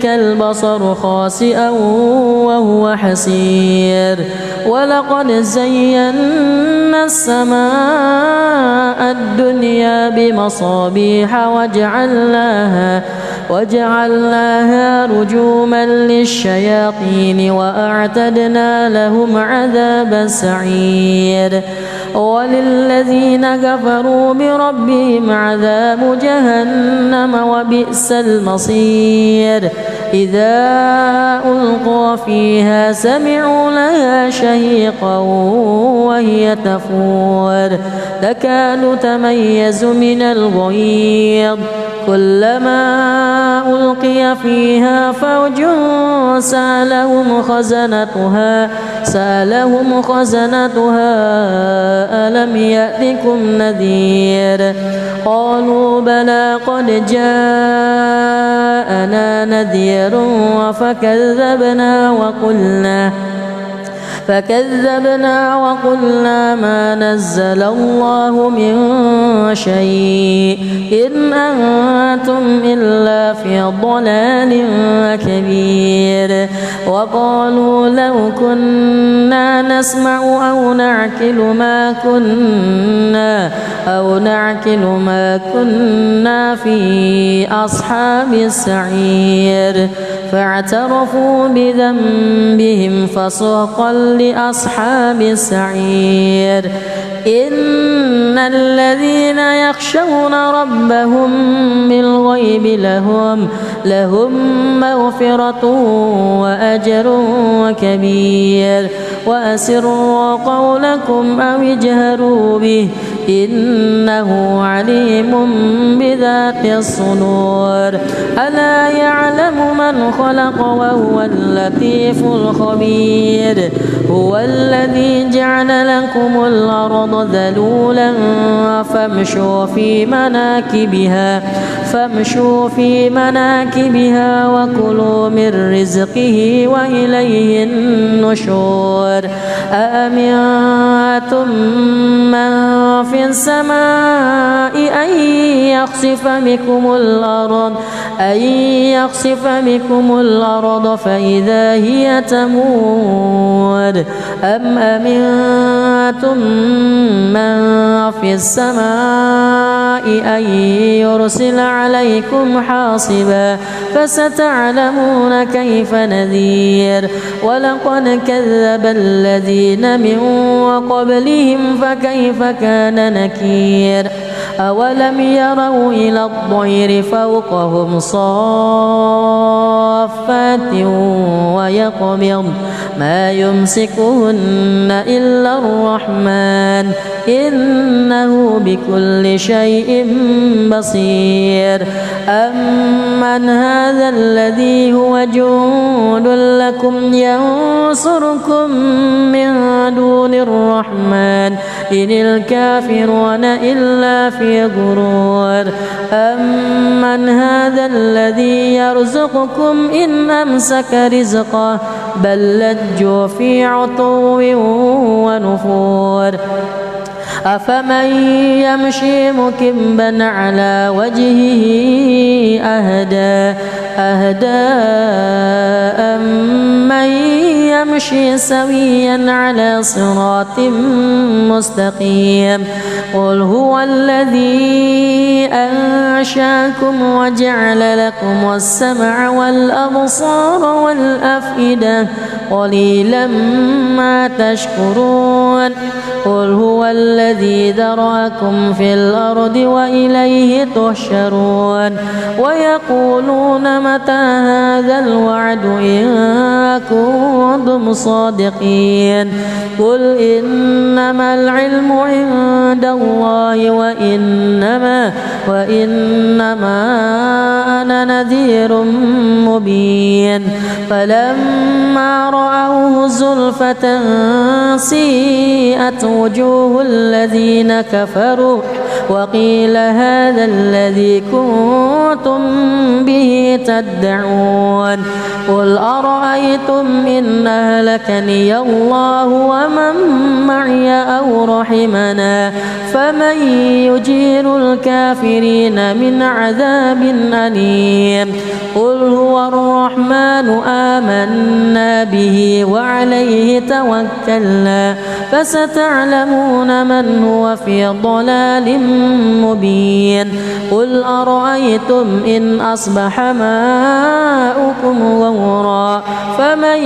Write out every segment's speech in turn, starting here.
البصر خاسئا وهو حسير ولقد زينا السماء الدنيا بمصابيح وجعلناها رجوما للشياطين وأعتدنا لهم عذاب السعير وللذين كفروا بربهم عذاب جهنم وبئس المصير إذا ألقوا فيها سمعوا لها شهيقا وهي تفور تكاد تميز من الغيظ كلما ألقي فيها فوج سألهم خزنتها ألم يأتكم نذير قالوا بلى قد جاءنا نذير فكذبنا وقلنا ما نزل الله من شيء إن أنتم إلا في ضلال كبير وقالوا لو كنا نسمع أو نعقل ما كنا في أصحاب السعير فاعترفوا بذنبهم فسحقا لأصحاب السعير إن الذين يخشون ربهم بالغيب لهم مغفرة وأجر كبير وأسروا قولكم أو اجهروا به إنه عليم بذات الصدور ألا يعلم من خلق وهو اللطيف الخبير هو الذي جعل لكم الأرض ذلولا فامشوا في مناكبها وكلوا من رزقه وإليه النشور أأمنتم من في السماء أن يخسف بكم الأرض فإذا هي تمور أم أمنتم من في السماء أن يرسل عليكم حاصبا فستعلمون كيف نذير ولقد كذب الذين من قبلهم فكيف كان نكير أولم يروا إلى الطير فوقهم صافات ويقبض ما يمسكهن إلا الرحمن إنه بكل شيء بصير أمن هذا الذي هو جند لكم ينصركم من دون الرحمن إن الكافرون إلا في غرور أمن هذا الذي يرزقكم إن أمسك رزقه بل لجوا في عتو ونفور أفمن يمشي مكبا على وجهه أهدى أمن يمشي سويا على صراط مستقيم قل هو الذي أنشاكم وجعل لكم السمع والأبصار والأفئدة قليلا ما تشكرون قل هو الذي ذرأكم في الأرض وإليه تحشرون ويقولون متى هذا الوعد إن كنتم صادقين قل إنما العلم عند الله وإنما أنا نذير مبين فلما رأوه زلفة سيئت وجوه الذين كفروا وقيل هذا الذي كنتم به تدعون قل أرأيتم إن أهلكني الله ومن معي أو رحمنا فمن يجير الكافرين من عذاب أليم قل هو الرحمن آمنا به وعليه توكلنا فستعلمون من هو في ضلال مبين قل أرأيتم إن أصبح ماؤكم غورا فمن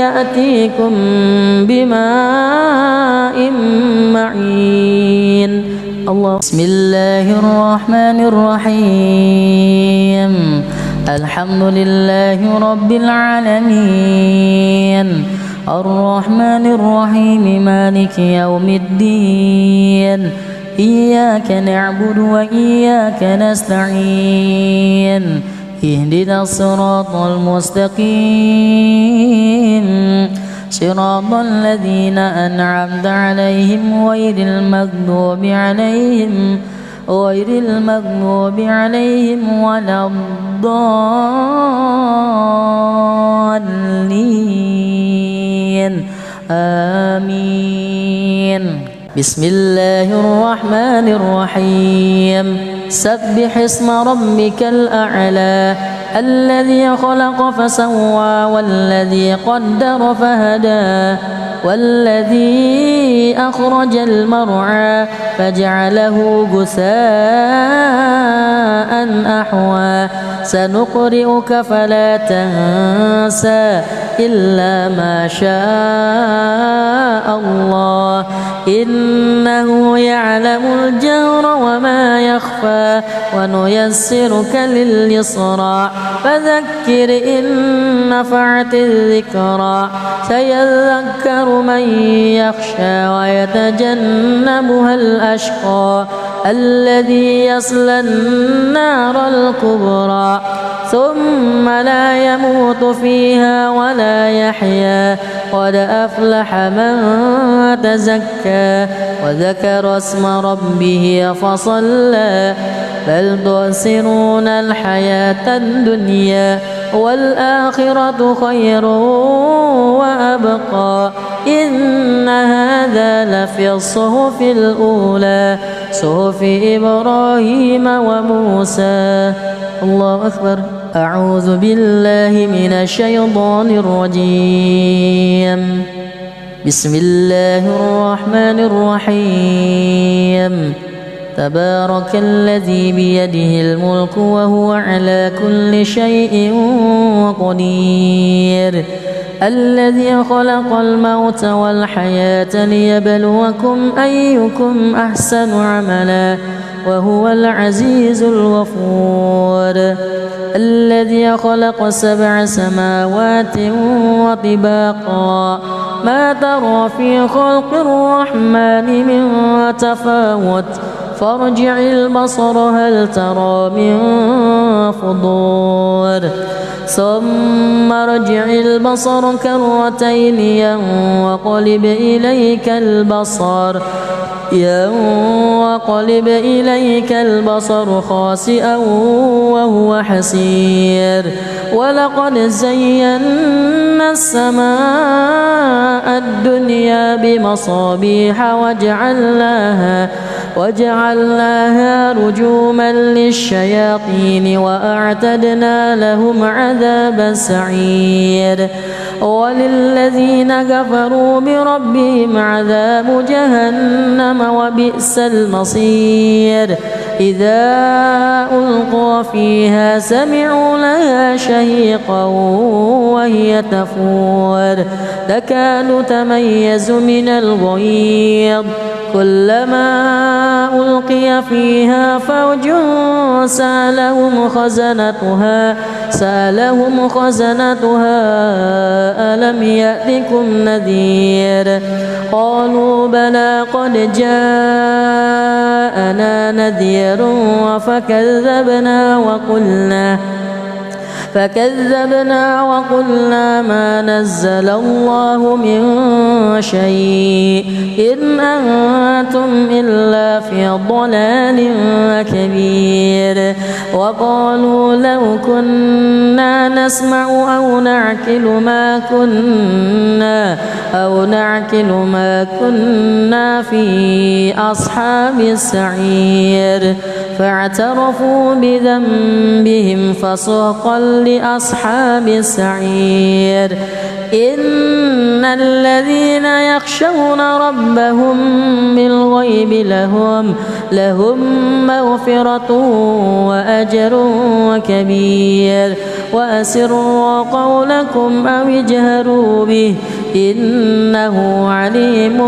يأتيكم بماء معين الله. بسم الله الرحمن الرحيم الحمد لله رب العالمين الرحمن الرحيم مالك يوم الدين إياك نعبد وإياك نستعين اهدنا الصراط المستقيم صراط الذين أنعمت عليهم غير المغضوب عليهم ولا الضالين آمين. بسم الله الرحمن الرحيم سبح اسم ربك الأعلى الذي خلق فسوى والذي قدر فهدى والذي أخرج المرعى فجعله غثاء أحوى سنقرئك فلا تنسى إلا ما شاء الله إنه يعلم الجهر وما يخفى ونيسرك لليسرى فذكر إن نفعت الذكرى سيذكر من يخشى ويتجنبها الأشقى الذي يصلى النار الكبرى ثم لا يموت فيها ولا يحيا قد أفلح من تزكى وذكر اسم ربه فصلى بل تؤثرون الحياة الدنيا والآخرة خير وأبقى إن هذا لفي الصحف الأولى صحف إبراهيم وموسى. الله أكبر. أعوذ بالله من الشيطان الرجيم. بسم الله الرحمن الرحيم تبارك الذي بيده الملك وهو على كل شيء قدير الذي خلق الموت والحياة ليبلوكم أيكم أحسن عملا وهو العزيز الغفور الذي خلق 7 سماوات وطباقا ما ترى في خلق الرحمن من تفاوت فارجع البصر هل ترى من فطور ثم ارجع البصر كرتين ينقلب إليك البصر خاسئا وهو حسير ولقد زينا السماء الدنيا بمصابيح وجعلناها رجوما للشياطين وأعتدنا لهم عذاب السعير وللذين كفروا بربهم عذاب جهنم وبئس المصير إذا ألقوا فيها سمعوا لها شهيقا وهي تفور تكاد تميز من الغيظ كلما ألقي فيها فوج سألهم خزنتها ألم يأتكم نذير قالوا بلى قد جاءنا نذير فكذبنا وقلنا ما نزل الله من شيء إن أنتم إلا في ضلال كبير وقالوا لو كنا نسمع أو نعقل ما كنا في أصحاب السعير فاعترفوا بذنبهم فسحقا لأصحاب السعير إن الذين يخشون ربهم بالغيب لهم مغفرة وأجر كبير وأسروا قولكم أو اجهروا به إنه عليم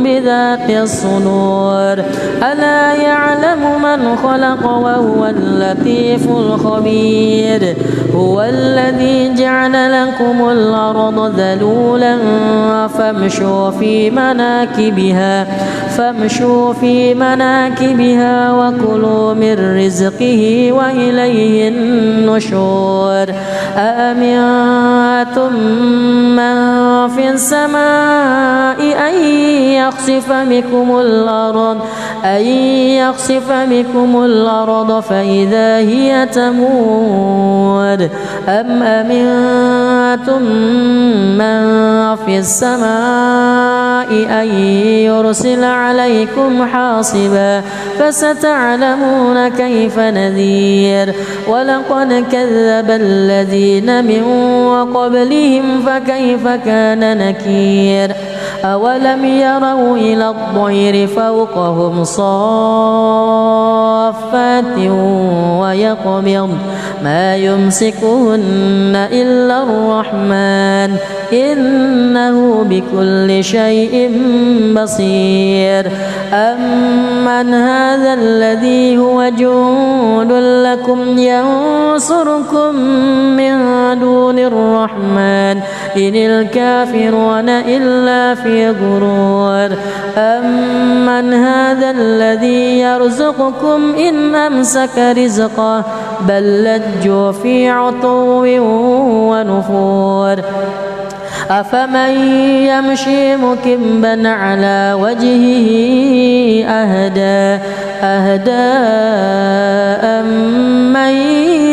بذات الصدور ألا يعلم من خلق وهو اللطيف الخبير هو الذي جعل لكم الأرض ذلولا فامشوا في مناكبها وكلوا من رزقه وإليه النشور أأمنتم من في السماء أن يخسف بكم الأرض فإذا هي تمور أم أمنتم من في السماء أن يرسل عليكم حاصبا فستعلمون كيف نذير ولقد كذب الذين من قبلهم فكيف كان نكير أولم يروا إلى الطير فوقهم صافات ويقبض ما يمسكهن إلا الرحمن إنه بكل شيء بصير أمن هذا الذي هو جند لكم ينصركم من دون الرحمن إن الكافرون إلا في غرور أمن هذا الذي يرزقكم إن أمسك رزقه بل لجوا في عتو ونفور أفمن يمشي مكبا على وجهه أهدى أمن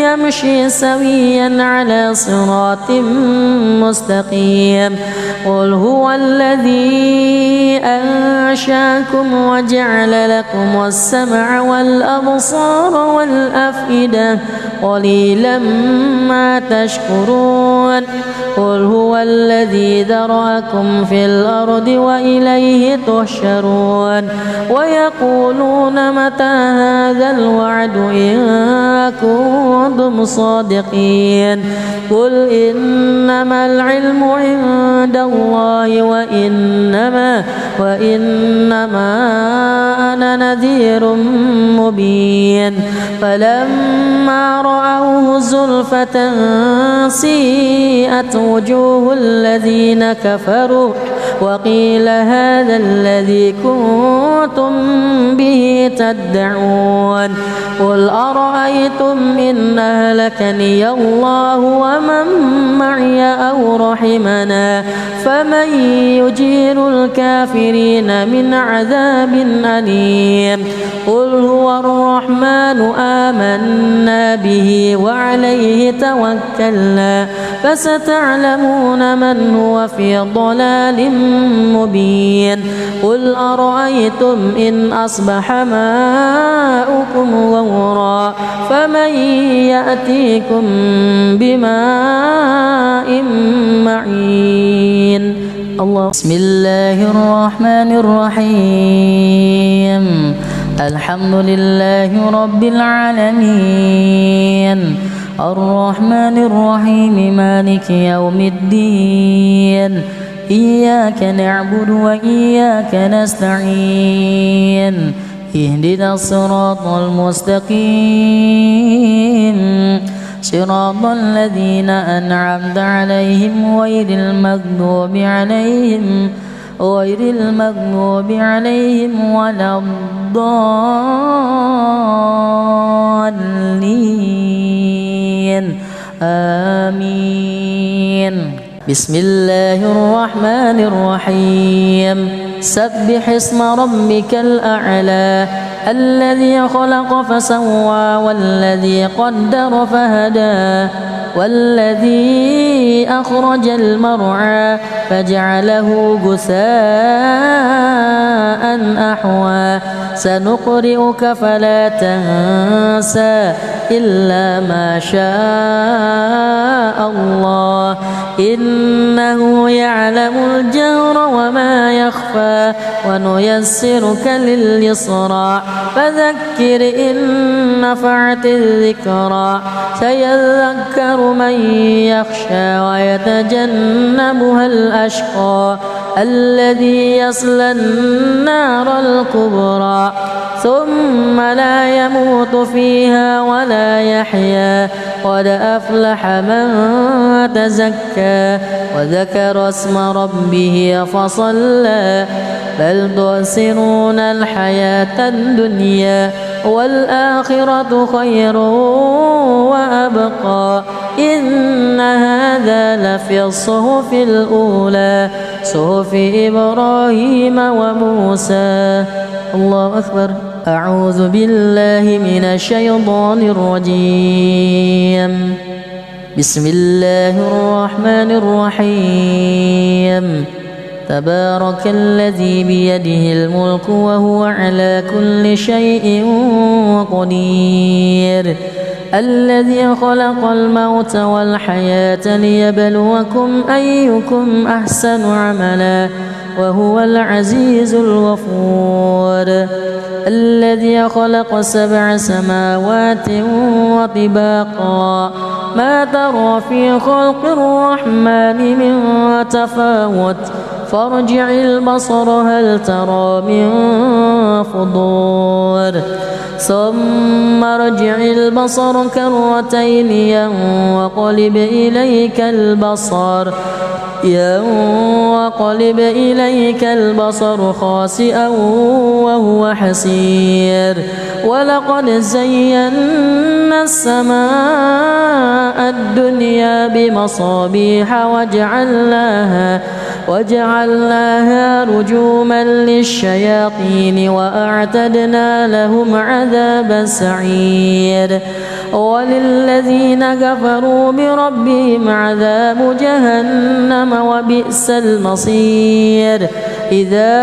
يمشي سويا على صراط مستقيم قل هو الذي أنشاكم وجعل لكم السمع والأبصار والأفئدة قليلا ما تشكرون قل هو الذي ذرأكم في الأرض وإليه تحشرون ويقولون متى هذا الوعد إن كنتم صادقين قل إنما العلم عند الله وإنما أنا نذير مبين فلما رأوه زلفة سيئت وجوه الذين كفروا وقيل هذا الذي كنتم به تدعون قل أرأيتم إن أهلكني الله ومن معي أو رحمنا فمن يجير الكافرين من عذاب أليم قل هو الرحمن آمنا به وعليه توكلنا فستعلمون من هو في ضلال مبين قل أرأيتم إن أصبح ماؤكم غورا فمن يأتيكم بماء معين الله بسم الله الرحمن الرحيم الحمد لله رب العالمين الرحمن الرحيم مالك يوم الدين إياك نعبد وإياك نستعين اهدنا الصراط المستقيم صراط الذين أنعمت عليهم غير المغضوب عليهم ولا الضالين آمين. بسم الله الرحمن الرحيم. سبح اسم ربك الأعلى الذي خلق فسوى والذي قدر فهدى والذي أخرج المرعى فجعله غثاء أحوى سنقرئك فلا تنسى إلا ما شاء الله إنه يعلم الجهر وما يخفى ونيسرك لليسرى فذكر إن نفعت الذكرى سيذكر من يخشى ويتجنبها الأشقى الذي يصلى النار الكبرى ثم لا يموت فيها ولا يحيا قد أفلح من تزكى وذكر اسم ربه فصلى بل تؤثرون الحياة الدنيا والآخرة خير وأبقى إن هذا لفي الصحف الأولى صحف إبراهيم وموسى. الله أكبر. أعوذ بالله من الشيطان الرجيم. بسم الله الرحمن الرحيم. تبارك الذي بيده الملك وهو على كل شيء قدير الذي خلق الموت والحياة ليبلوكم أيكم أحسن عملا وهو العزيز الغفور الذي خلق 7 سماوات وطباقا ما ترى في خلق الرحمن من تفاوت فارجع البصر هل ترى من فطور ثم ارجع البصر كرتين ينقلب إليك البصر خاسئا وهو حسير ولقد زينا السماء الدنيا بمصابيح وجعلناها رجوما للشياطين وأعتدنا لهم عذاب السعير وللذين كفروا بربهم عذاب جهنم وبئس المصير إذا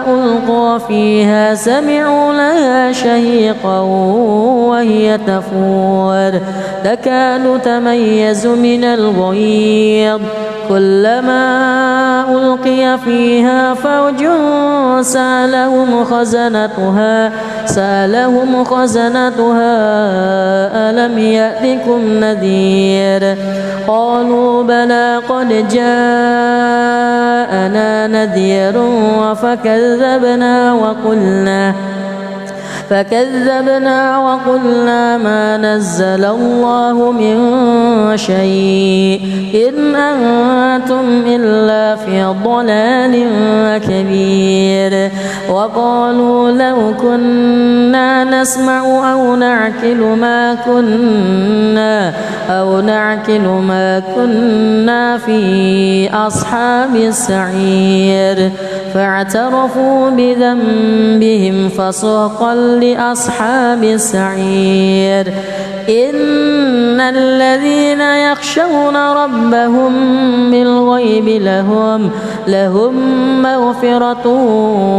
ألقوا فيها سمعوا لها شهيقا وهي تفور تكاد تميز من الغيظ كلما ألقي فيها فوج سألهم خزنتها ألم يأتكم نذير قالوا بلى قد جاءنا نذير فكذبنا وقلنا ما نزل الله من شيء إن أنتم إلا في ضلال كبير وقالوا لو كنا نسمع أو نعقل ما كنا في أصحاب السعير فاعترفوا بذنبهم فسحقا لأصحاب السعير إن الذين يخشون ربهم بالغيب لهم مغفرة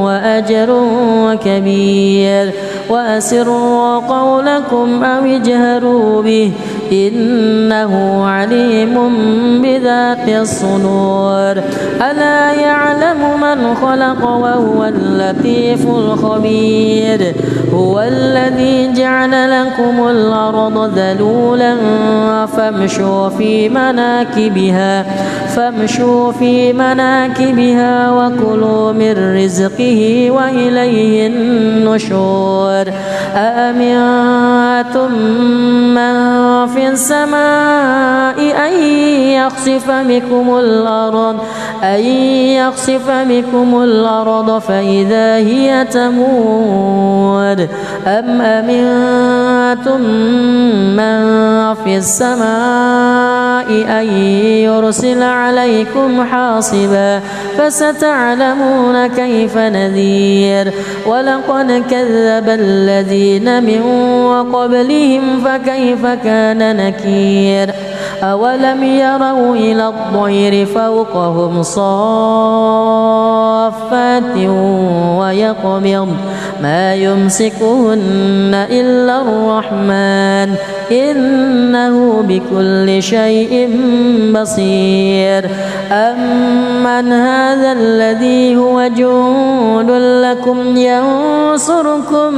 وأجر كبير وأسروا قولكم أو اجهروا به إنه عليم بذات الصدور ألا يعلم من خلق وهو اللطيف الخبير هو الذي جعل لكم الأرض ذلولا فامشوا في مناكبها وكلوا من رزقه وإليه النشور أأمنتم من في السماء أن يخسف بكم الأرض فإذا هي تمور أم أمنتم من في السماء أن يرسل عليكم حاصبا فستعلمون كيف نذير ولقد كذب الذين من قبلهم فكيف كان نكير أولم يروا إلى الطير فوقهم صافات ويقبض ما يمسكهن إلا الرحمن إنه بكل شيء بصير أمن هذا الذي هو جند لكم ينصركم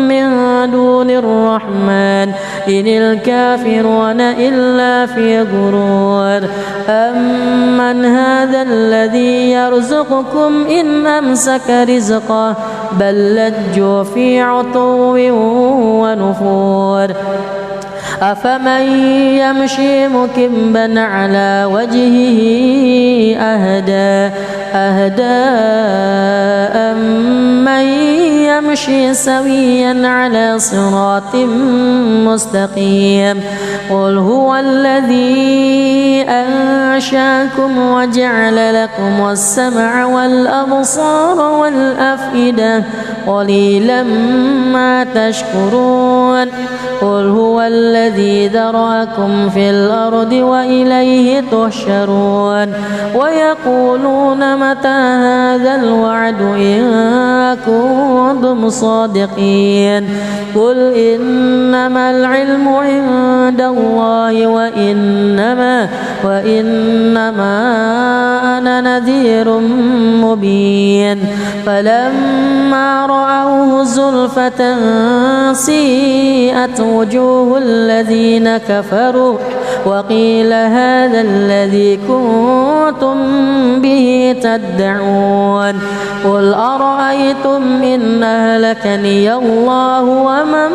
من دون الرحمن إن الكافرون إلا في غرور أمن هذا الذي يرزقكم إن أمسك رزقه بل لجوا في عتو ونفور أفمن يمشي مكبا على وجهه أهدى أمن يمشي سويا على صراط مستقيم قل هو الذي أنشاكم وجعل لكم السمع والأبصار والأفئدة قليلا ما تشكرون قل هو الذي ذرأكم في الأرض وإليه تحشرون ويقولون متى هذا الوعد إن كنتم صادقين قل إنما العلم عند الله وإنما أنا نذير مبين فلما رأوه زلفة سيئت وجوه الذين كفروا وقيل هذا الذي كنتم به تدعون قل أرأيتم إن أهلكني الله ومن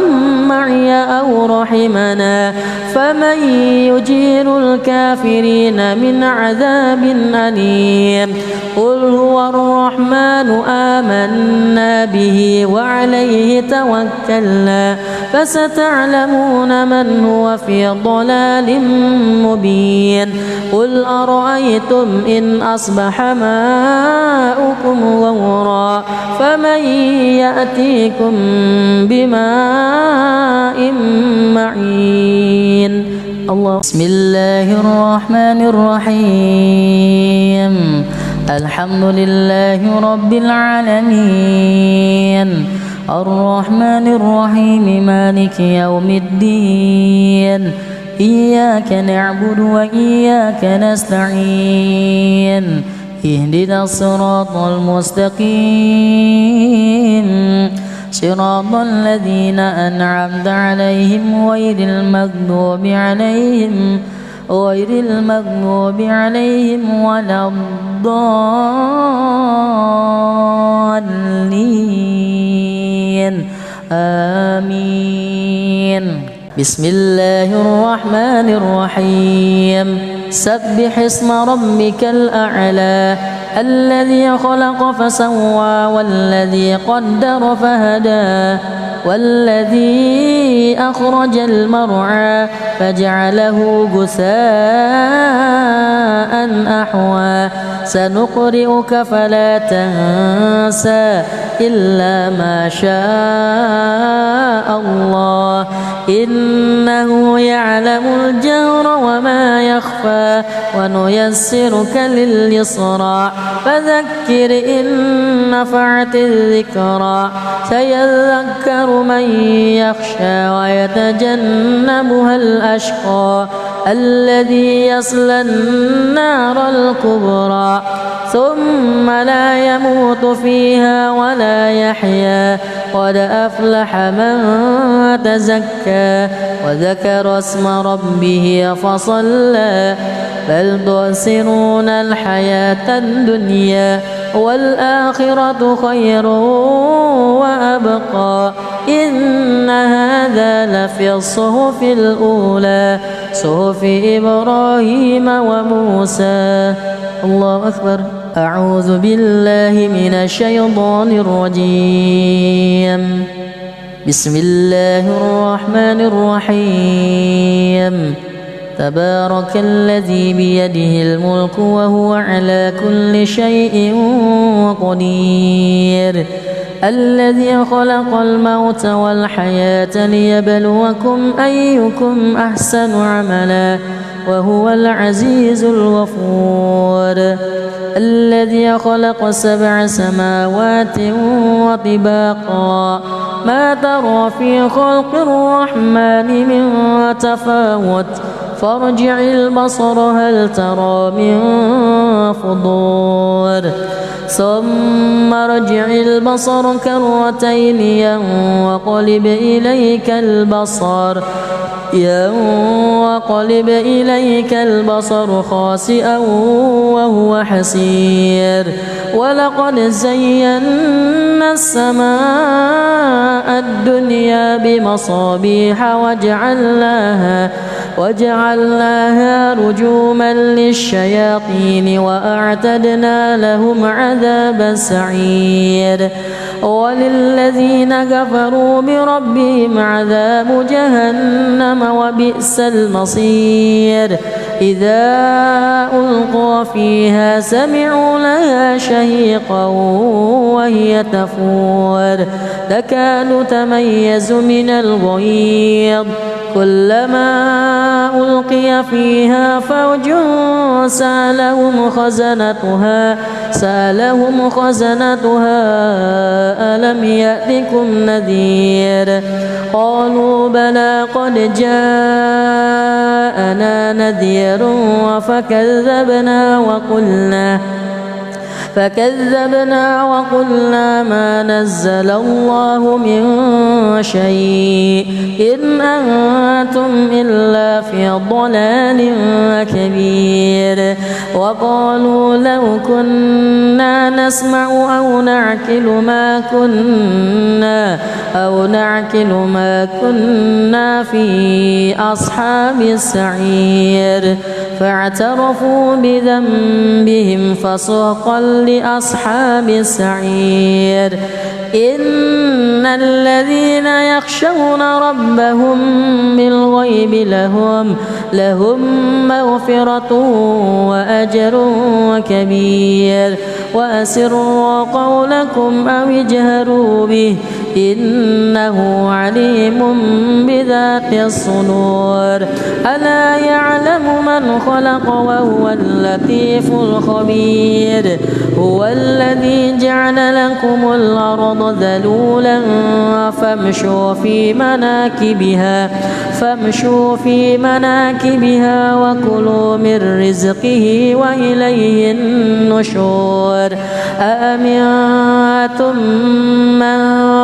معي أو رحمنا فمن يجير الكافرين من عذاب أليم قل هو الرحمن آمنا به وعليه توكلنا فستعلمون من هو في ضلال مبين قل أرأيتم إن أصبح ماؤكم غورا فمن يأتيكم بماء معين الله بسم الله الرحمن الرحيم الحمد لله رب العالمين الرحمن الرحيم مالك يوم الدين إياك نعبد وإياك نستعين اهدنا الصراط المستقيم صراط الذين أنعمت عليهم غير المغضوب عليهم ولا الضالين آمين بسم الله الرحمن الرحيم سبح اسم ربك الأعلى الذي خلق فسوى والذي قدر فهدى والذي أخرج المرعى فجعله غثاء أحوى سنقرئك فلا تنسى إلا ما شاء الله إنه يعلم الجهر وما يخفى ونيسرك لليسرى فذكر إن نفعت الذكرى سيذكر من يخشى ويتجنبها الأشقى الذي يصلى النار الكبرى ثم لا يموت فيها ولا يحيا قد أفلح من تزكى وذكر اسم ربه فصلى بل تؤثرون الحياة الدنيا والآخرة خير وأبقى إن هذا لفي الصحف الأولى صحف إبراهيم وموسى. الله أكبر. أعوذ بالله من الشيطان الرجيم. بسم الله الرحمن الرحيم. تبارك الذي بيده الملك وهو على كل شيء قدير. الذي خلق الموت والحياة ليبلوكم أيكم أحسن عملا وهو العزيز الغفور. الذي خلق 7 سماوات وطباقا ما ترى في خلق الرحمن من تفاوت فارجع البصر هل ترى من فطور ثم ارجع البصر كرتين ينقلب إليك البصر خاسئا وهو حسير. ولقد زينا السماء الدنيا بمصابيح وجعلناها رجوما للشياطين وأعتدنا لهم عذاب السعير. وللذين كفروا بربهم عذاب جهنم وبئس المصير. إذا ألقوا فيها سمعوا لها شهيقا وهي تفور تكاد تميز من الغيظ كلما ألقي فيها فوج سألهم خزنتها ألم يأتكم نذير قالوا بلى قد جاءنا نذير فكذبنا وقلنا ما نزل الله من شيء إن أنتم إلا في ضلال كبير. وقالوا لو كنا نسمع أو نعقل ما كنا في أصحاب السعير فاعترفوا بذنبهم فسحقا لأصحاب السعير. إن الذين يخشون ربهم بالغيب لهم مغفرة وأجر كبير. وأسروا قولكم أو اجهروا به إنه عليم بذات الصدور. ألا يعلم من خلق وهو اللطيف الخبير. هو الذي جعل لكم الأرض ذلولا فامشوا في مناكبها وكلوا من رزقه وإليه النشور. أأمنتم من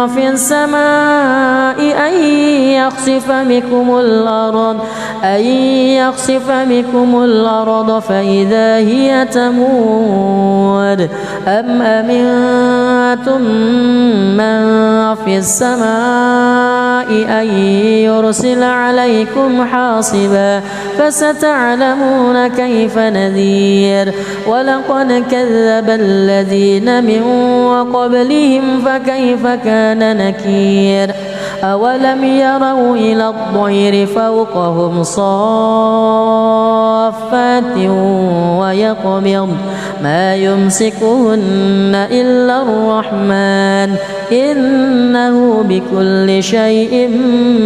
في السماء أن يخسف بكم الأرض فإذا هي تمور أم أمنتم من في السماء أن يرسل عليكم حاصبا فستعلمون كيف نذير. ولقد كذب الذين من قبلهم فكيف كان نكير. أولم يروا إلى الطير فوقهم صافات ويقبض ما يمسكهن إلا الرحمن إنه بكل شيء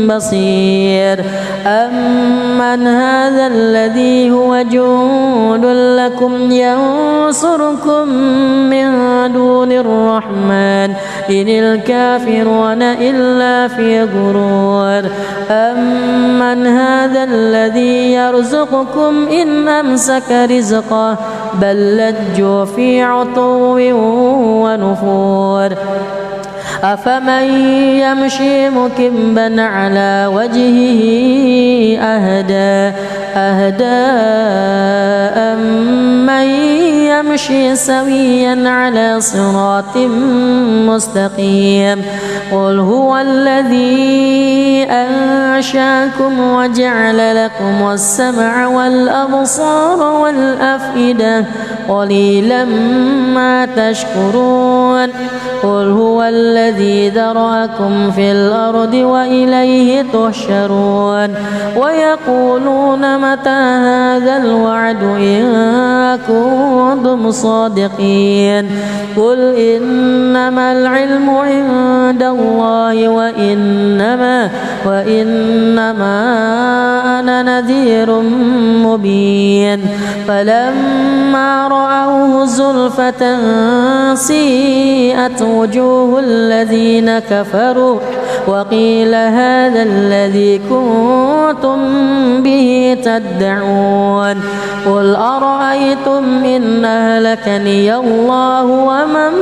بصير. أمن هذا الذي هو جند لكم ينصركم من دون الرحمن إن الكافرون إلا في غرور. أمن هذا الذي يرزقكم إن أمسك رزقه بل لجوا في عتو ونفور. أفمن يمشي مكبا على وجهه أهدى أمن نمشي سويا على صراط مستقيم قل هو الذي أنشأكم وجعل لكم السمع والأبصار والأفئدة قليلا ما تشكرون قل هو الذي ذرأكم في الأرض وإليه تحشرون ويقولون متى هذا الوعد إن كنتم صادقين قل إنما العلم عند الله وإنما أنا نذير مبين فلما رأوه زلفة سيئت وجوه الذين كفروا وقيل هذا الذي كنتم به تدعون قل أرأيتم إن أهلكني الله ومن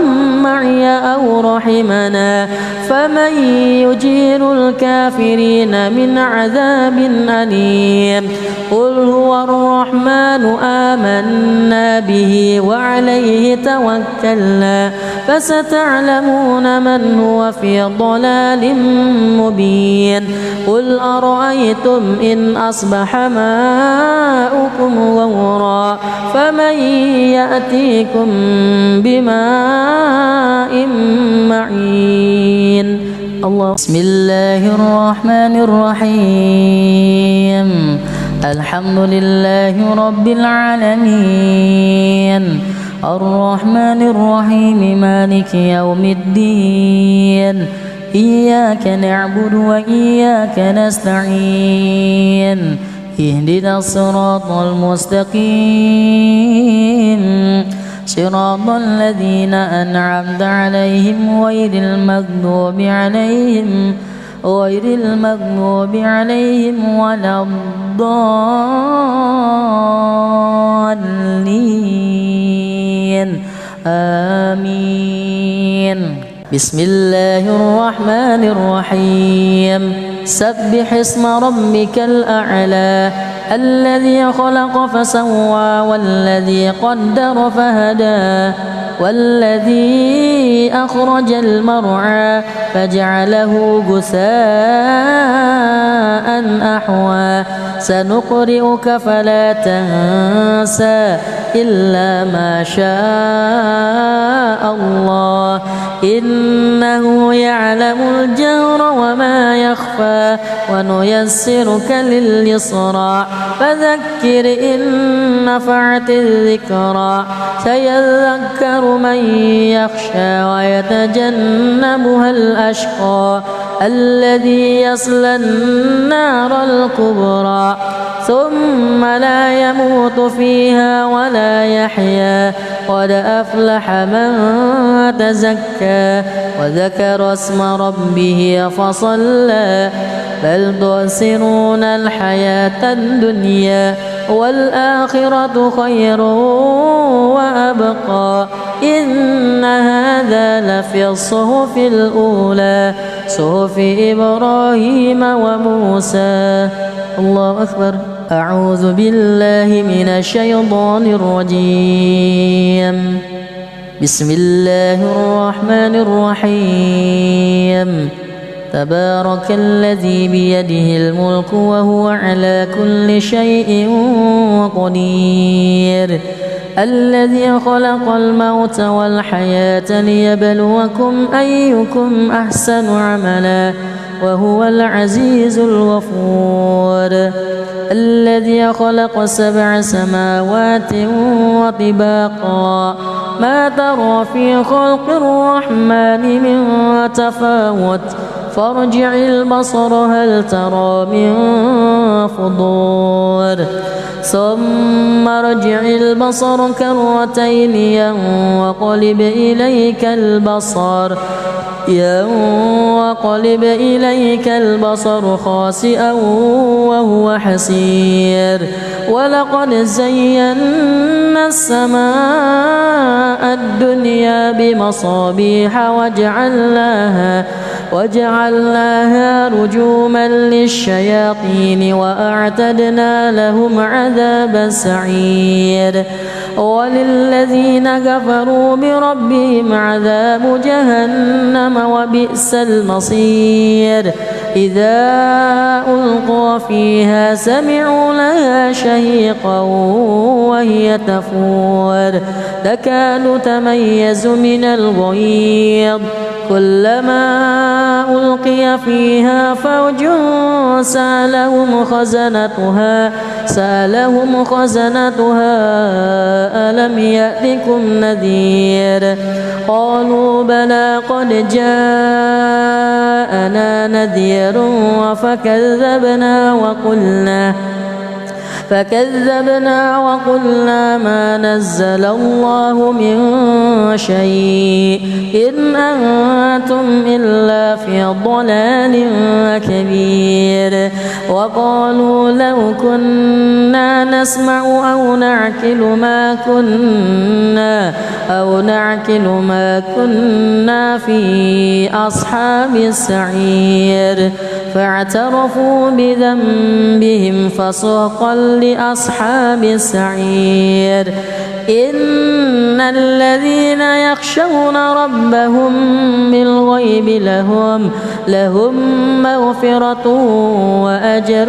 معي أو رحمنا فمن يجير الكافرين من عذاب أليم قل هو الرحمن آمنا به وعليه توكلنا فستعلمون من هو في ضلال مبين قل أرأيتم إن أصبح ماؤكم غورا فمن يأتيكم بماء معين الله بسم الله الرحمن الرحيم الحمد لله رب العالمين الرحمن الرحيم مالك يوم الدين إياك نعبد وإياك نستعين اهدنا الصراط المستقيم صراط الذين أنعمت عليهم غير المغضوب عليهم ولا الضالين آمين بسم الله الرحمن الرحيم سبح اسم ربك الأعلى الذي خلق فسوى والذي قدر فهدى والذي أخرج المرعى فجعله غثاء أحوى سنقرئك فلا تنسى إلا ما شاء الله إنه يعلم الجهر وما يخفى ونيسرك لليسرى فذكر إن نفعت الذكرى سيذكر من يخشى ويتجنبها الأشقى الذي يصلى النار الكبرى ثم لا يموت فيها ولا يحيا قد أفلح من تزكى وذكر اسم ربه فصلى بل تؤثرون الحياة الدنيا والآخرة خير وأبقى إن هذا لفي الصحف الأولى صحف إبراهيم وموسى الله أكبر أعوذ بالله من الشيطان الرجيم بسم الله الرحمن الرحيم تبارك الذي بيده الملك وهو على كل شيء قدير الذي خلق الموت والحياة ليبلوكم أيكم أحسن عملا وهو العزيز الغفور الذي خلق 7 سماوات وطباقا ما ترى في خلق الرحمن من تفاوت فارجع البصر هل ترى من فطور ثم ارجع البصر كرتين ينقلب إليك البصر خاسئا وهو حسير ولقد زينا السماء الدنيا بمصابيح وجعلناها رجوما للشياطين وأعتدنا لهم عذاب السعير وللذين كفروا بربهم عذاب جهنم وبئس المصير إذا ألقوا فيها سمعوا لها شهيقا وهي تفور تكاد تميز من الغيظ كلما ألقي فيها فوج سألهم خزنتها ألم يأتكم نذير قالوا بلى قد جاءنا نذير فكذبنا وقلنا ما نزل الله من شيء إن أنتم إلا في ضلال كبير وقالوا لو كنا نسمع أو نعقل ما كنا في أصحاب السعير فاعترفوا بذنبهم فسحقا لأصحاب السعير إن الذين يخشون ربهم بالغيب لهم مغفرة وأجر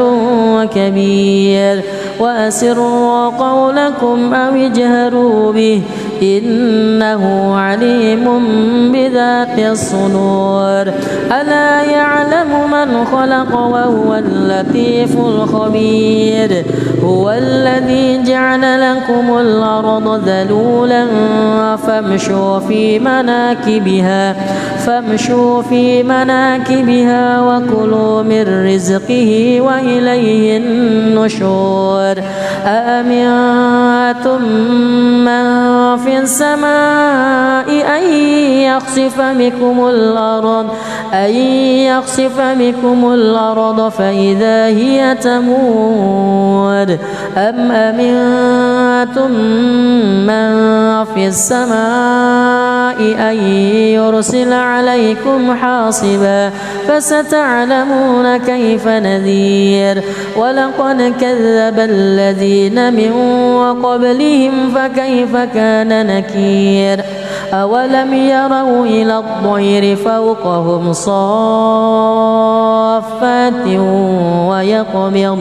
كبير وأسروا قولكم أو اجهروا به إنه عليم بذات الصدور ألا يعلم من خلق وهو اللطيف الخبير هو الذي جعل لكم الأرض ذلولا فامشوا في مناكبها وكلوا من رزقه وإليه النشور أأمنتم من في السماء أن يخسف بكم الأرض فإذا هي تمور أم أمنتم من في السماء أن يرسل عليكم حاصبا فستعلمون كيف نذير ولقد كذب الذين من قبلهم فكيف كان نكير أولم يروا إلى الطير فوقهم صافات ويقبض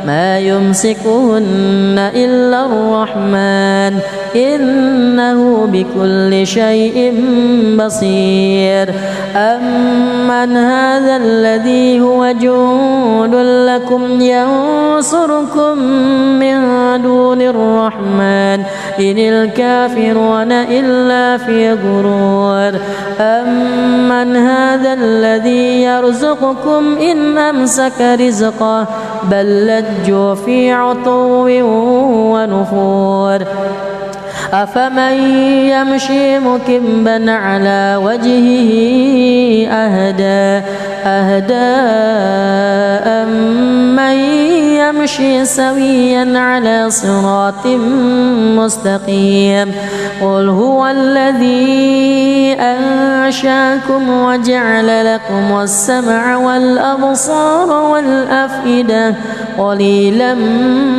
ما يمسكهن إلا الرحمن إنه بكل شيء بصير أمن هذا الذي هو جند لكم ينصركم من دون الرحمن إن الكافرون إلا في غرور أمن هذا الذي يرزقكم إن أمسك رزقه بل لجوا في عتو ونفور أفمن يمشي مكبا على وجهه أهدى أمن يمشي سويا على صراط مستقيم قل هو الذي أنشاكم وجعل لكم السمع والأبصار والأفئدة قليلا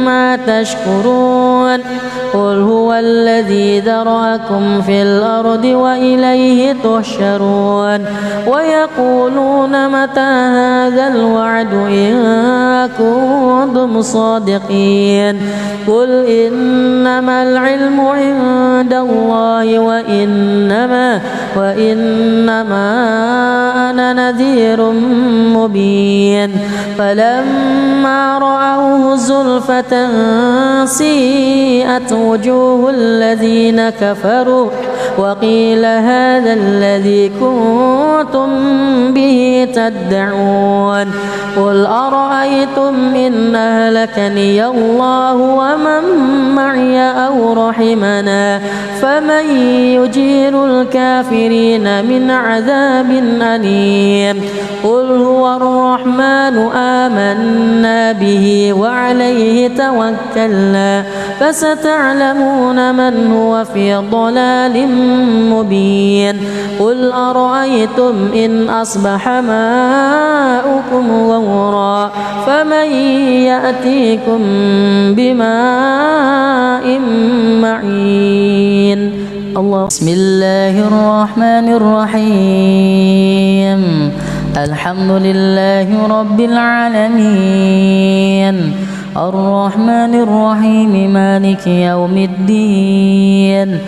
ما تشكرون قل هو الذي ذرأكم في الأرض وإليه تحشرون ويقولون متى هذا الوعد إن كنتم صادقين قل إنما العلم عند الله وإنما أنا نذير مبين فلما رأوه زلفة سيئت وجوه الذين كفروا وقيل هذا الذي كنتم به تدعون قل أرأيتم إن أهلكني الله ومن معي أو رحمنا فمن يجير الكافرين من عذاب أليم قل هو الرحمن آمنا به وعليه توكلنا فستعلمون من هو في ضلال مبين قل أرأيتم إن أصبح ماؤكم غورا فمن يأتيكم بماء معين الله. بسم الله الرحمن الرحيم الحمد لله رب العالمين الرحمن الرحيم مالك يوم الدين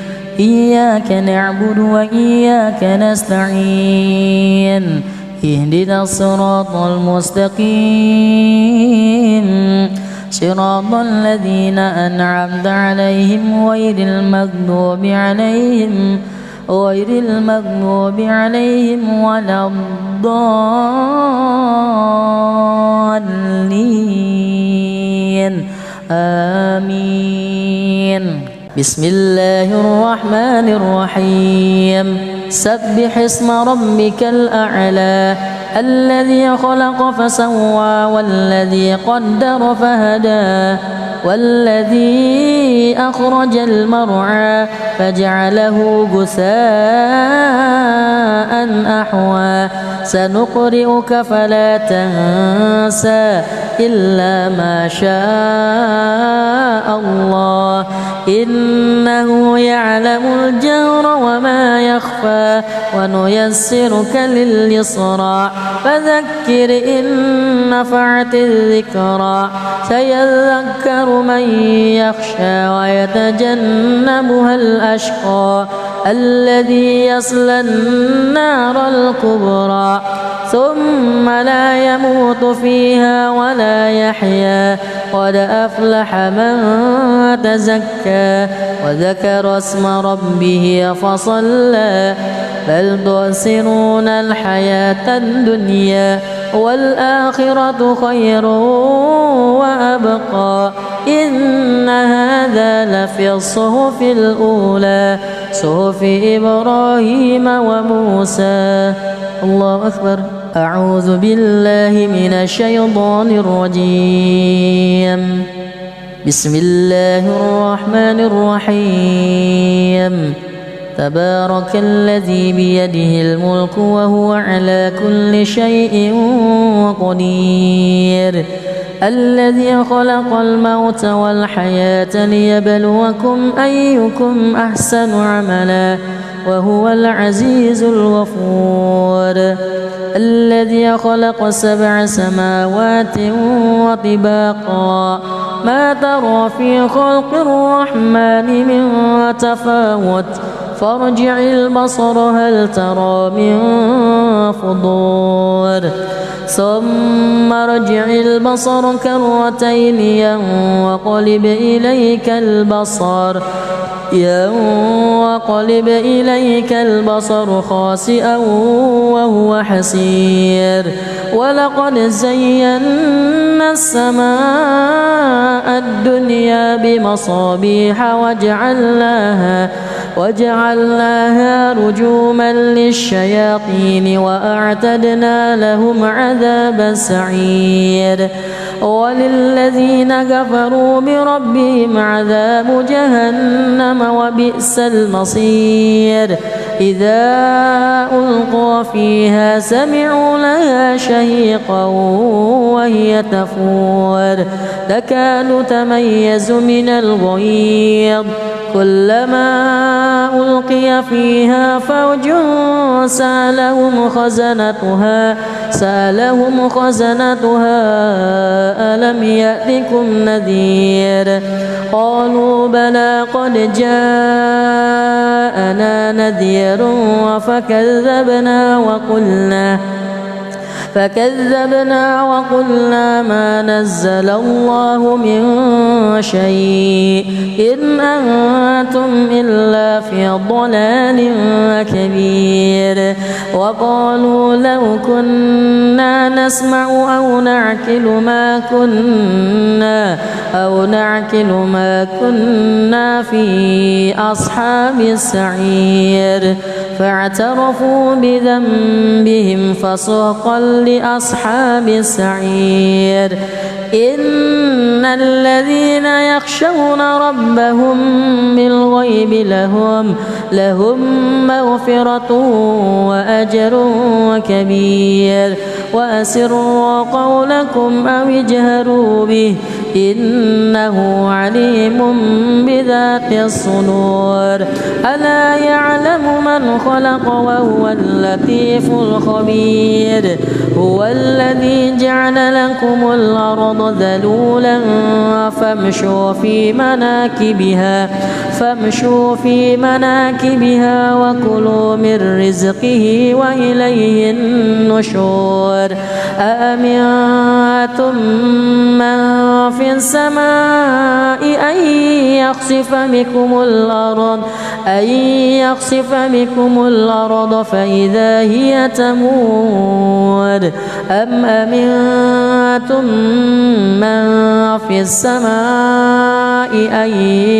إياك نعبد وإياك نستعين اهدنا الصراط المستقيم صراط الذين أنعمت عليهم غير المغضوب عليهم ولا الضالين آمين. بسم الله الرحمن الرحيم سبح اسم ربك الأعلى الذي خلق فسوى والذي قدر فهدى والذي أخرج المرعى فجعله غثاء أحوى سنقرئك فلا تنسى إلا ما شاء الله إنه يعلم الجهر وما يخفى ونيسرك لليسرى فذكر إن نفعت الذكرى سيذكر من يخشى ويتجنبها الأشقى الذي يصلى النار الكبرى ثم لا يموت فيها ولا يحيا قد أفلح من تزكى وذكر اسم ربه فصلى بل تؤثرون الحياة الدنيا والآخرة خير وأبقى إن هذا لفي الصحف الأولى صحف إبراهيم وموسى. الله أكبر. أعوذ بالله من الشيطان الرجيم بسم الله الرحمن الرحيم تبارك الذي بيده الملك وهو على كل شيء قدير الذي خلق الموت والحياة ليبلوكم أيكم أحسن عملا وهو العزيز الغفور الذي خلق 7 سماوات وطباقا ما ترى في خلق الرحمن من تفاوت فارجع البصر هل ترى من فطور ثم ارجع البصر كرتين ينقلب إليك البصر خاسئا وهو حسير ولقد زينا السماء الدنيا بمصابيح وجعلناها رجوما للشياطين وأعتدنا لهم عذاب السعير وللذين كفروا بربهم عذاب جهنم وبئس المصير إذا ألقوا فيها سمعوا لها شهيقا وهي تفور تكاد تميز من الغيظ كلما ألقي فيها فوج سألهم خزنتها ألم يأتكم نذير قالوا بلى قد جاءنا نذير فكذبنا وقلنا ما نزل الله من شيء إن أنتم إلا في ضلال كبير وقالوا لو كنا نسمع أو نعقل ما كنا في أصحاب السعير فاعترفوا بذنبهم فسحقا لأصحاب السعير إن الذين يخشون ربهم بالغيب لهم مغفرة وأجر كبير وأسروا قولكم أو اجهروا به إنه عليم بذات الصدور ألا يعلم من خلق وهو اللطيف الخبير هو الذي جعل لكم الأرض ذلولا فامشوا في مناكبها وكلوا من رزقه وإليه النشور أأمنتم من في السماء أن يخسف بكم الأرض فإذا هي تمور أم أمنتم من في السماء أن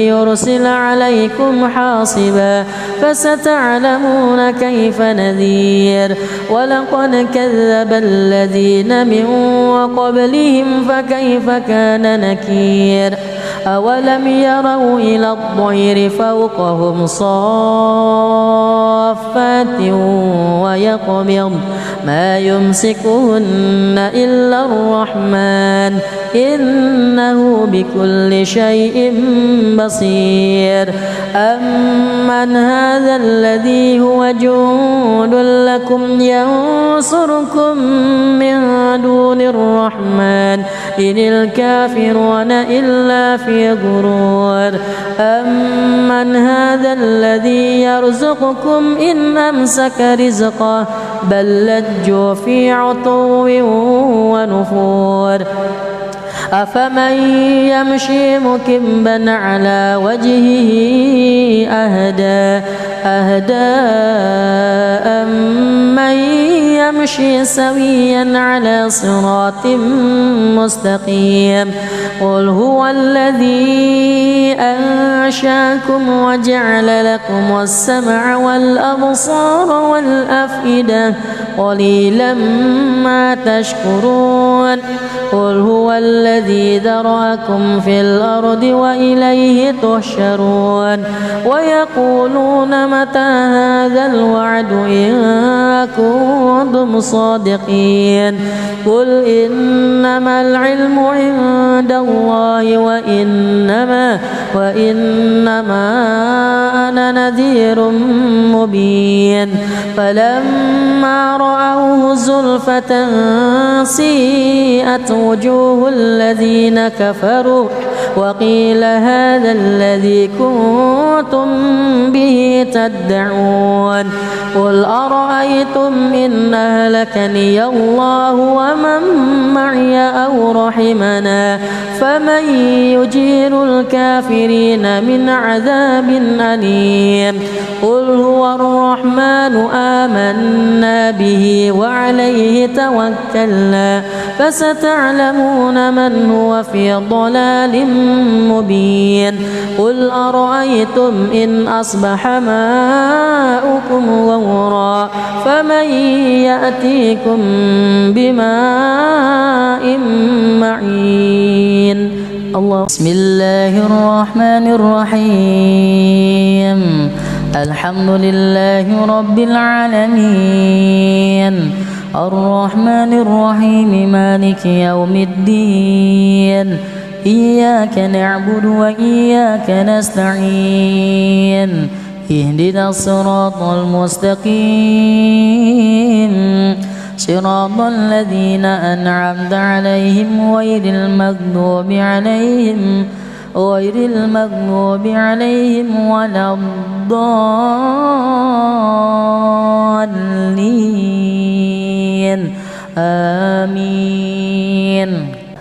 يرسل عليكم حاصبا فستعلمون كيف نذير ولقد كذب الذين من قبلهم فكيف كان نكير أولم يروا إلى الطير فوقهم صافات ويقبض ما يمسكهن إلا الرحمن إنه بكل شيء بصير أمن هذا الذي هو جند لكم ينصركم من دون الرحمن إن الكافرون إلا في غرور أمن هذا الذي يرزقكم إن أمسك رزقه بل لجوا في عتو ونفور أفمن يمشي مكبا على وجهه أهدى أمن يمشي سويا على صراط مستقيم قل هو الذي أنشاكم وجعل لكم السمع والأبصار والأفئدة قليلا ما تشكرون قل هو الذي ذرأكم في الأرض وإليه تحشرون ويقولون متى هذا الوعد إن كنتم صادقين قل إنما العلم عند الله وإنما أنا نذير مبين فلما رأوه زلفة سيئت وجوه الذين كفروا وقيل هذا الذي كنتم به تدعون قل أرأيتم إن أهلكني الله ومن معي أو رحمنا فمن يجير الكافرين من عذاب أليم قل هو الرحمن آمنا به وعليه توكلنا فستعلمون من هو في ضلال مبين قل أرأيتم إن أصبح ماؤكم غورا فمن يأتيكم بماء معين الله بسم الله الرحمن الرحيم الحمد لله رب العالمين الرحمن الرحيم مالك يوم الدين إياك نعبد وإياك نستعين اهدنا الصراط المستقيم صراط الذين أنعمت عليهم غير المغضوب عليهم ولا الضالين آمين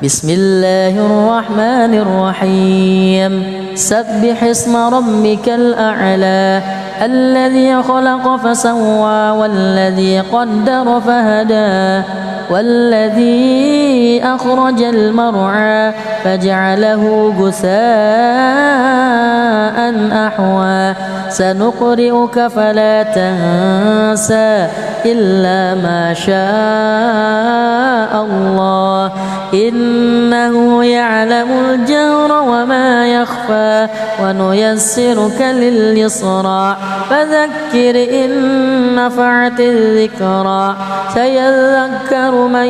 بسم الله الرحمن الرحيم سبح اسم ربك الأعلى الذي خلق فسوى والذي قدر فهدى والذي أخرج المرعى فجعله غثاء أحوى سنقرئك فلا تنسى إلا ما شاء الله إنه يعلم الجهر وما يخفى ونيسرك لليسرى فذكر إن نفعت الذكرى سيذكر من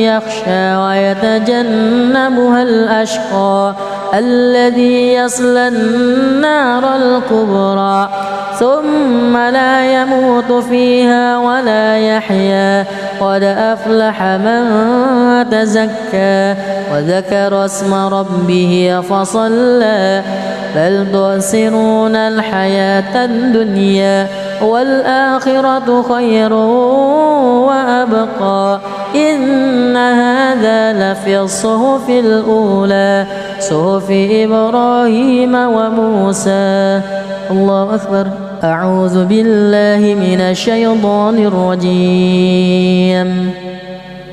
يخشى ويتجنبها الأشقى الذي يصلى النار الكبرى ثم لا يموت فيها ولا يحيا قد أفلح من تزكى وذكر اسم ربه فصلى بل تؤثرون الحياة الدنيا والآخرة خير وأبقى إن هذا لفي الصحف الأولى صحف إبراهيم وموسى. الله أكبر. أعوذ بالله من الشيطان الرجيم.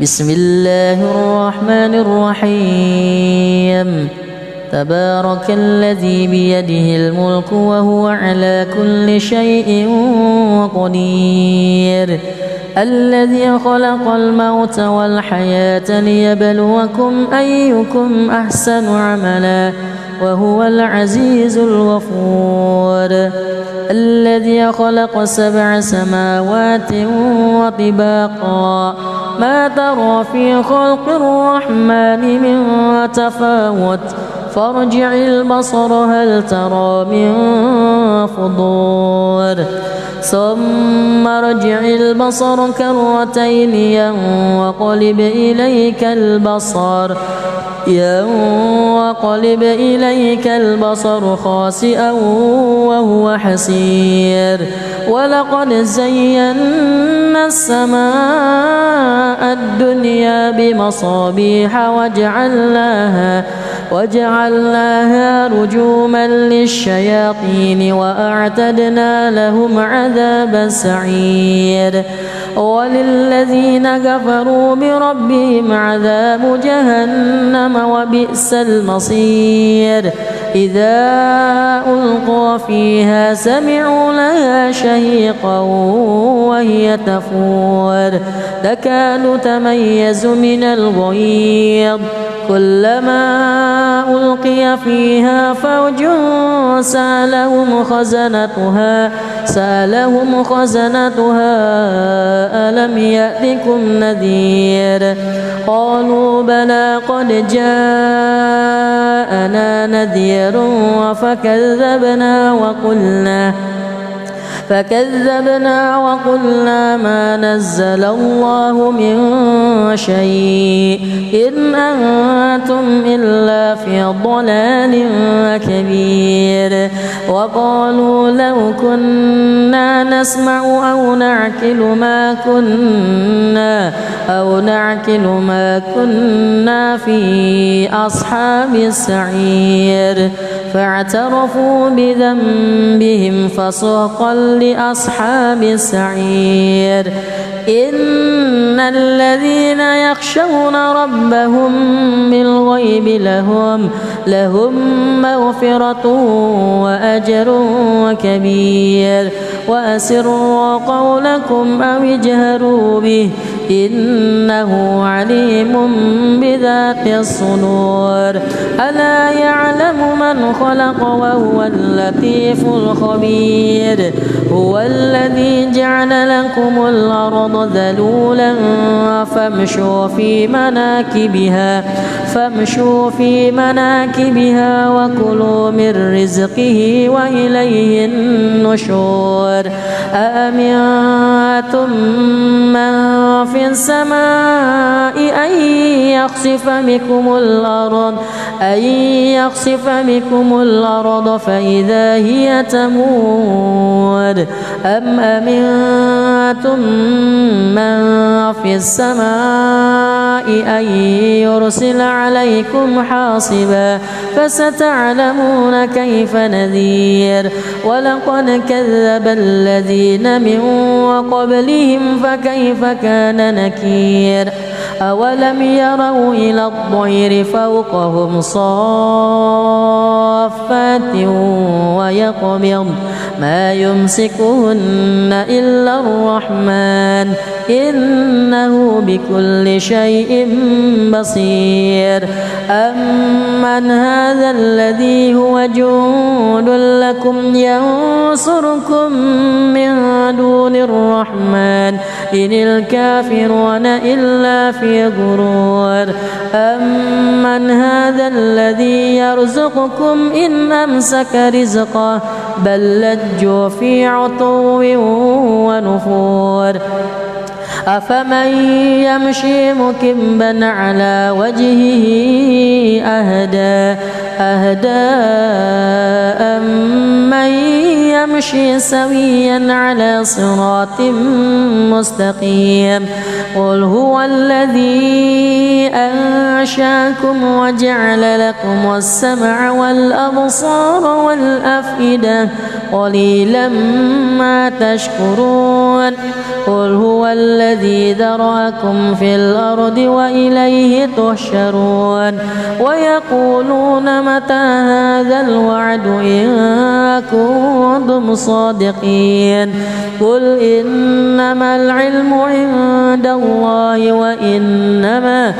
بسم الله الرحمن الرحيم. تبارك الذي بيده الملك وهو على كل شيء قدير الذي خلق الموت والحياة ليبلوكم أيكم أحسن عملا وهو العزيز الغفور الذي خلق 7 سماوات وطباقا ما ترى في خلق الرحمن من تفاوت فارجع البصر هل ترى من فطور ثم ارجع البصر كرتين ينقلب إليك البصر خاسئا وهو حسير ولقد زينا السماء الدنيا بمصابيح وجعلناها رجوما للشياطين وأعتدنا لهم عذاب السعير وللذين كفروا بربهم عذاب جهنم وبئس المصير إذا ألقوا فيها سمعوا لها شهيقا وهي تفور تكاد تميز من الغيظ كلما ألقي فيها فوج سألهم خزنتها ألم يأتكم نذير قالوا بلى قد جاءنا نذير فكذبنا وقلنا ما نزل الله من شيء إن أنتم إلا في ضلال كبير وقالوا لو كنا نسمع أو نعقل ما كنا في أصحاب السعير فاعترفوا بذنبهم فسحقا لأصحاب السعير إن الذين يخشون ربهم بالغيب لهم مغفرة وأجر كبير وأسروا قولكم أو اجهروا به إنه عليم بذات الصدور ألا يعلم من خلق وهو اللطيف الخبير هو الذي جعل لكم الأرض ذلولا فامشوا في مناكبها وكلوا من رزقه وإليه النشور أأمنتم من في السماء يخسف بكم الأرض فإذا هي تمور أم أمنتم من في السماء أن يرسل عليكم حاصبا فستعلمون كيف نذير ولقد كذب الذين من قبلهم فكيف كان نكير أولم يروا إلى الطير فوقهم صافات ويقبض ما يمسكهن إلا الرحمن إنه بكل شيء بصير أمن هذا الذي هو جند لكم ينصركم من دون الرحمن إن الكافرون إلا في غرور أمن هذا الذي يرزقكم إن أمسك رزقه بل لجوا في عتو ونفور أفمن يمشي مكبا على وجهه أهدى أمن يمشي سويا على صراط مستقيم قل هو الذي أنشاكم وجعل لكم السمع والأبصار والأفئدة قليلا ما تشكرون قل هو الذي ذرأكم في الأرض وإليه تحشرون ويقولون متى هذا الوعد إن كنتم صادقين قل إنما العلم عند الله وإنما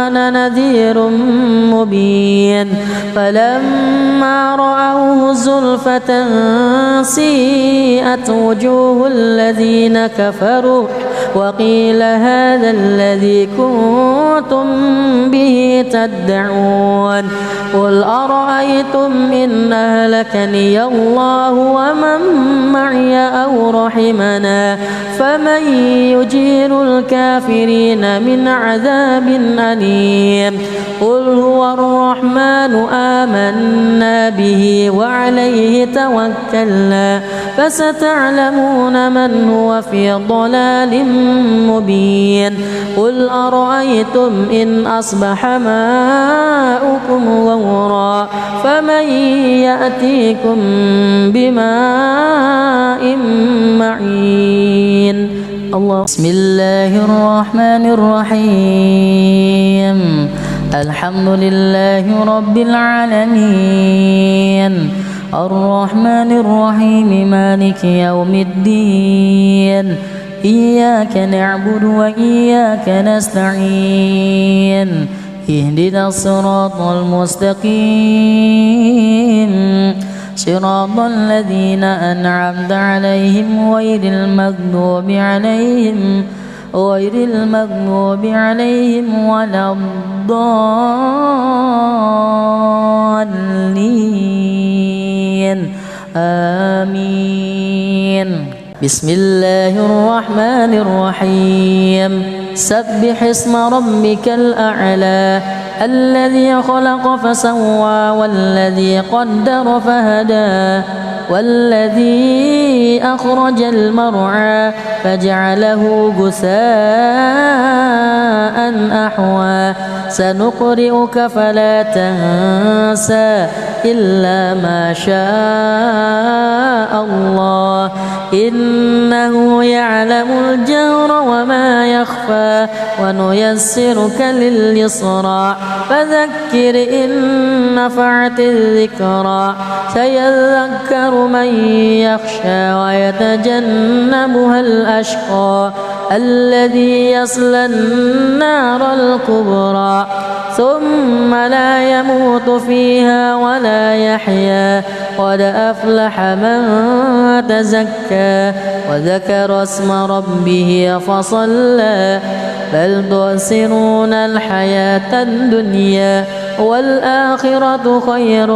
أنا نذير مبين فلما رأوه زلفة سيئت وجوه الذين كفروا وقيل هذا الذي كنتم به تدعون قل أرأيتم إن أهلكني الله ومن معي أو رحمنا فمن يجير الكافرين من عذاب أليم قل هو الرحمن آمنا به وعليه توكلنا فستعلمون من هو في ضلال مبين قل أرأيتم إن أصبح ماؤكم غورا فمن يأتيكم بماء معين الله بسم الله الرحمن الرحيم الحمد لله رب العالمين الرحمن الرحيم مالك يوم الدين إياك نعبد وإياك نستعين اهدنا الصراط المستقيم صراط الذين أنعمت عليهم غير المغضوب عليهم ولا الضالين آمين بسم الله الرحمن الرحيم سبح اسم ربك الأعلى الذي خلق فسوى والذي قدر فهدى والذي أخرج المرعى فجعله غثاء أحوى سنقرئك فلا تنسى إلا ما شاء الله إنه يعلم الجهر وما يخفى ونيسرك لليسرى فذكر إن نفعت الذكرى سيذكر من يخشى ويتجنبها الأشقى الذي يصلى النار الكبرى ثم لا يموت فيها ولا يحيا قد أفلح من تزكى وذكر اسم ربه فصلى بل تؤثرون الحياة الدنيا والآخرة خير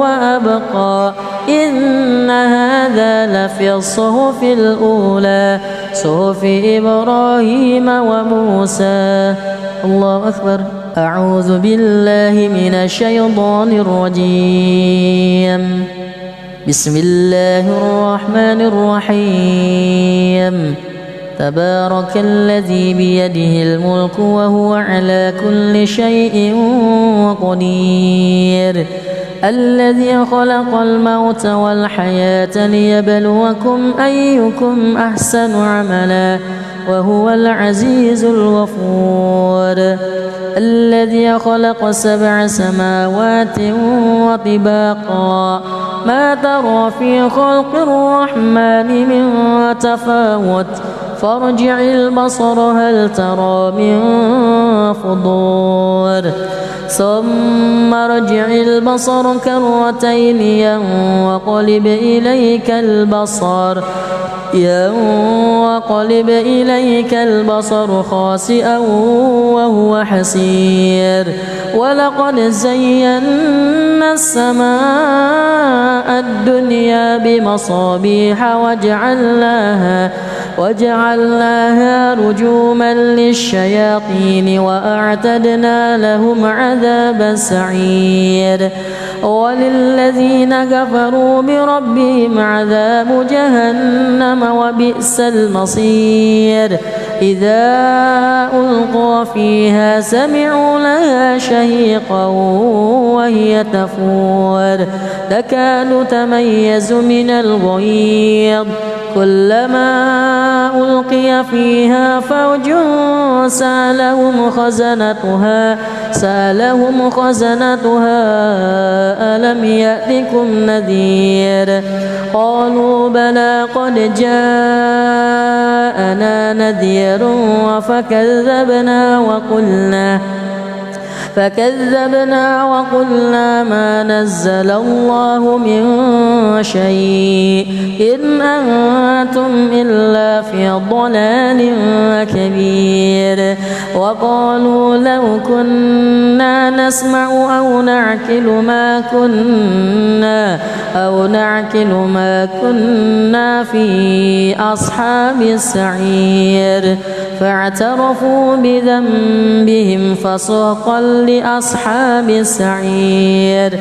وأبقى إن هذا هذا لفي الصحف الأولى صحف إبراهيم وموسى. الله أكبر. أعوذ بالله من الشيطان الرجيم. بسم الله الرحمن الرحيم. تبارك الذي بيده الملك وهو على كل شيء قدير. الذي خلق الموت والحياة ليبلوكم أيكم أحسن عملا وهو العزيز الغفور. الذي خلق 7 سماوات وطباقا ما ترى في خلق الرحمن من تفاوت فارجع البصر هل ترى من فطور ثم ارجع البصر كرتين ينقلب إليك البصر خاسئا وهو حسير. ولقد زينا السماء الدنيا بمصابيح وجعلناها رجوما للشياطين وأعتدنا لهم عذاب السعير. وللذين كفروا بربهم عذاب جهنم وبئس المصير. إذا ألقوا فيها سمعوا لها شهيقا وهي تفور تكاد تميز من الغيظ كلما ألقي فيها فوج سألهم خزنتها ألم يأتكم نذير قالوا بلى قد جاءنا نذير فكذبنا وقلنا ما نزل الله من شيء إن أنتم إلا في ضلال كبير. وقالوا لو كنا نسمع أو نعقل ما كنا في أصحاب السعير. فاعترفوا بذنبهم فسحقا لأصحاب السعير.